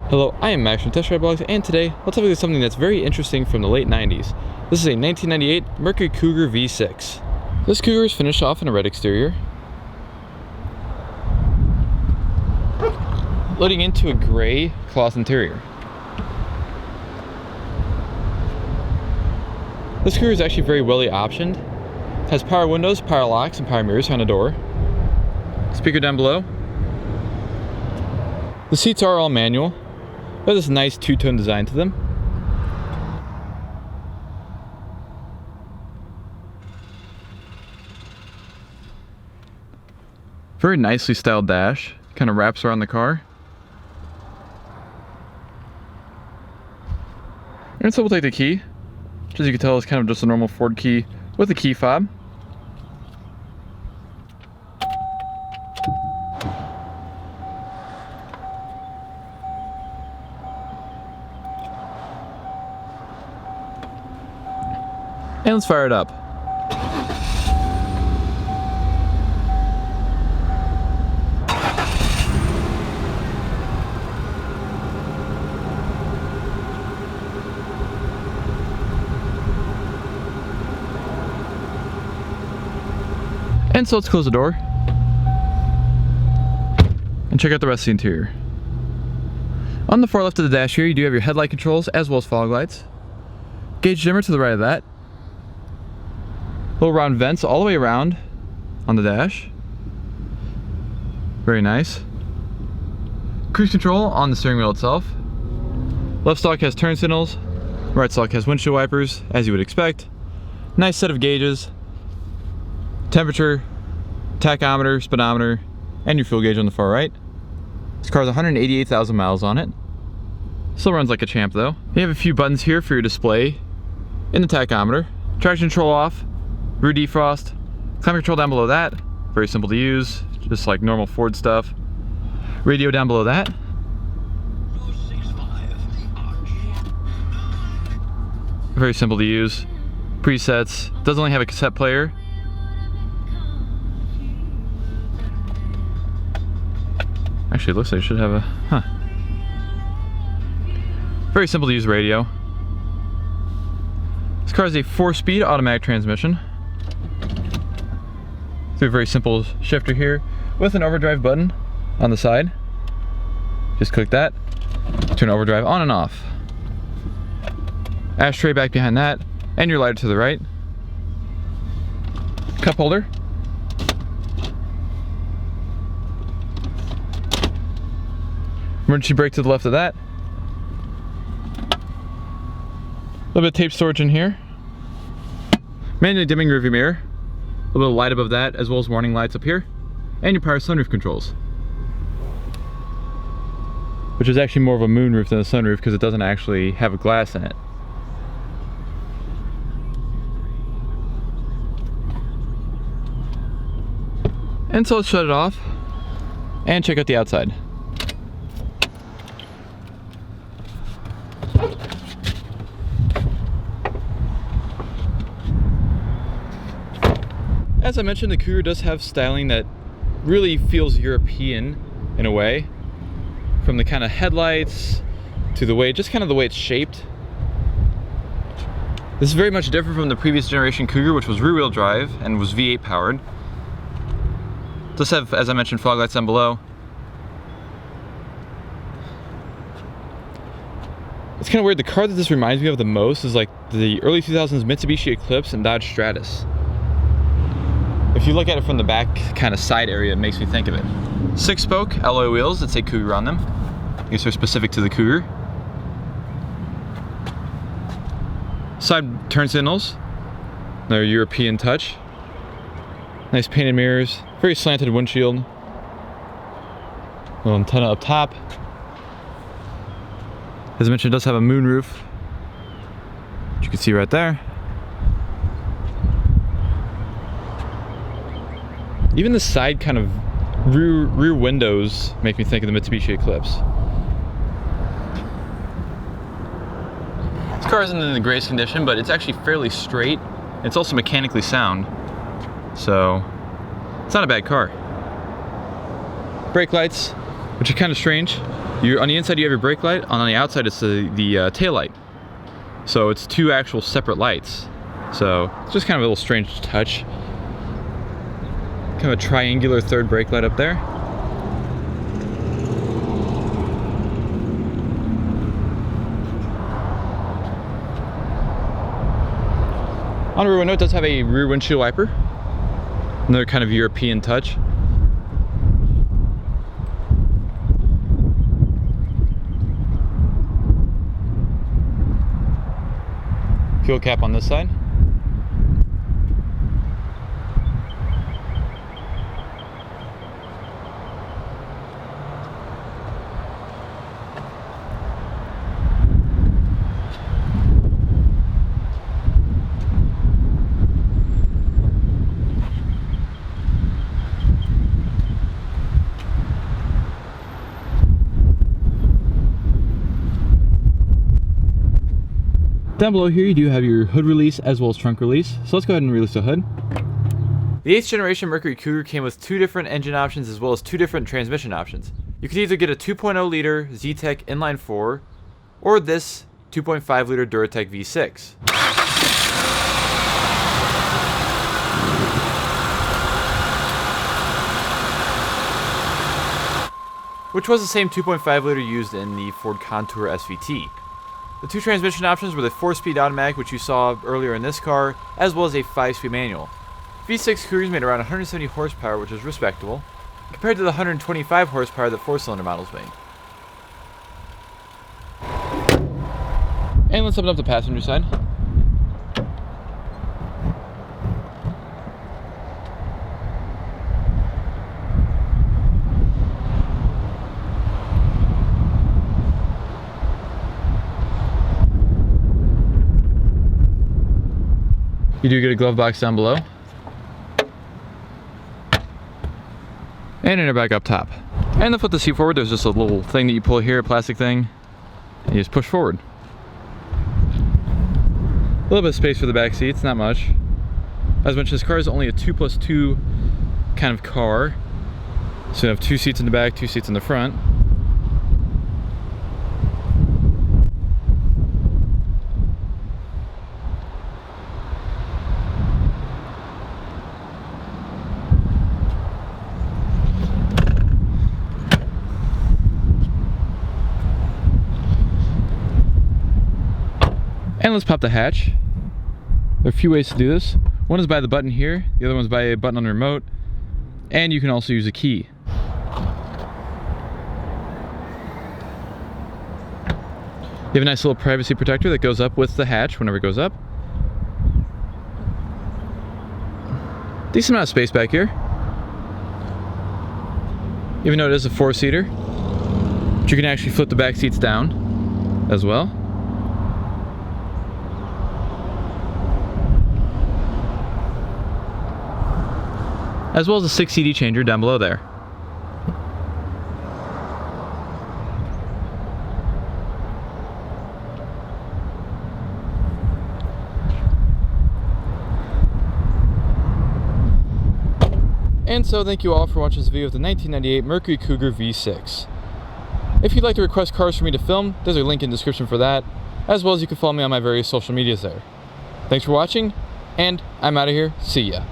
Hello, I am Max from Test Drive Blogs, and today let's have a look at something that's very interesting from the late 90s. This is a 1998 Mercury Cougar V6. This Cougar is finished off in a red exterior, loading into a gray cloth interior. This Cougar is actually very well optioned. It has power windows, power locks, and power mirrors on the door. Speaker down below. The seats are all manual. They have this nice two-tone design to them. Very nicely styled dash. Kind of wraps around the car. And so we'll take the key. Which, as you can tell, is kind of just a normal Ford key with a key fob. And let's fire it up. And so let's close the door and check out the rest of the interior. On the far left of the dash here, you do have your headlight controls as well as fog lights. Gauge dimmer to the right of that. Little round vents all the way around on the dash. Very nice. Cruise control on the steering wheel itself. Left stalk has turn signals. Right stalk has windshield wipers, as you would expect. Nice set of gauges. Temperature, tachometer, speedometer, and your fuel gauge on the far right. This car has 188,000 miles on it. Still runs like a champ though. You have a few buttons here for your display in the tachometer. Traction control off. Rear defrost, climate control down below that, very simple to use, just like normal Ford stuff. Radio down below that. Very simple to use. Presets, does only have a cassette player. Actually, it looks like it should have a, Very simple to use radio. This car is a 4-speed automatic transmission. Through a very simple shifter here with an overdrive button on the side. Just click that, turn overdrive on and off. Ashtray back behind that, and your lighter to the right. Cup holder. Emergency brake to the left of that. A little bit of tape storage in here. Manually dimming rearview mirror. A little light above that, as well as warning lights up here, and your power sunroof controls, which is actually more of a moonroof than a sunroof because it doesn't actually have a glass in it. And so let's shut it off and check out the outside. As I mentioned, the Cougar does have styling that really feels European in a way. From the kind of headlights to the way, just kind of the way it's shaped. This is very much different from the previous generation Cougar, which was rear-wheel drive and was V8 powered. It does have, as I mentioned, fog lights down below. It's kind of weird, the car that this reminds me of the most is like the early 2000s Mitsubishi Eclipse and Dodge Stratus. If you look at it from the back kind of side area, it makes me think of it. 6-spoke alloy wheels that say Cougar on them. These are specific to the Cougar. Side turn signals. Another European touch. Nice painted mirrors. Very slanted windshield. Little antenna up top. As I mentioned, it does have a moonroof, which you can see right there. Even the side kind of rear windows make me think of the Mitsubishi Eclipse. This car isn't in the greatest condition, but it's actually fairly straight. It's also mechanically sound, so it's not a bad car. Brake lights, which are kind of strange. On the inside you have your brake light, on the outside it's the tail light. So it's two actual separate lights. So it's just kind of a little strange touch. Kind of a triangular third brake light up there. On the rear window, it does have a rear windshield wiper. Another kind of European touch. Fuel cap on this side. Down below here you do have your hood release as well as trunk release. So let's go ahead and release the hood. The 8th generation Mercury Cougar came with 2 different engine options as well as 2 different transmission options. You could either get a 2.0 liter Zetec inline 4 or this 2.5 liter Duratec V6. Which was the same 2.5 liter used in the Ford Contour SVT. The 2 transmission options were the 4-speed automatic, which you saw earlier in this car, as well as a 5-speed manual. V6 Cougars made around 170 horsepower, which is respectable, compared to the 125 horsepower that 4-cylinder models made. And let's open up the passenger side. You do get a glove box down below. And an airbag up top. And to flip the seat forward, there's just a little thing that you pull here, a plastic thing, and you just push forward. A little bit of space for the back seats, not much. As mentioned, this car is only a 2+2 kind of car. So you have 2 seats in the back, 2 seats in the front. And let's pop the hatch. There are a few ways to do this. One is by the button here, the other one's by a button on the remote, and you can also use a key. You have a nice little privacy protector that goes up with the hatch whenever it goes up. Decent amount of space back here. Even though it is a 4-seater, but you can actually flip the back seats down as well. As well as a 6 CD changer down below there. And so thank you all for watching this video of the 1998 Mercury Cougar V6. If you'd like to request cars for me to film, there's a link in the description for that, as well as you can follow me on my various social medias there. Thanks for watching, and I'm out of here. See ya.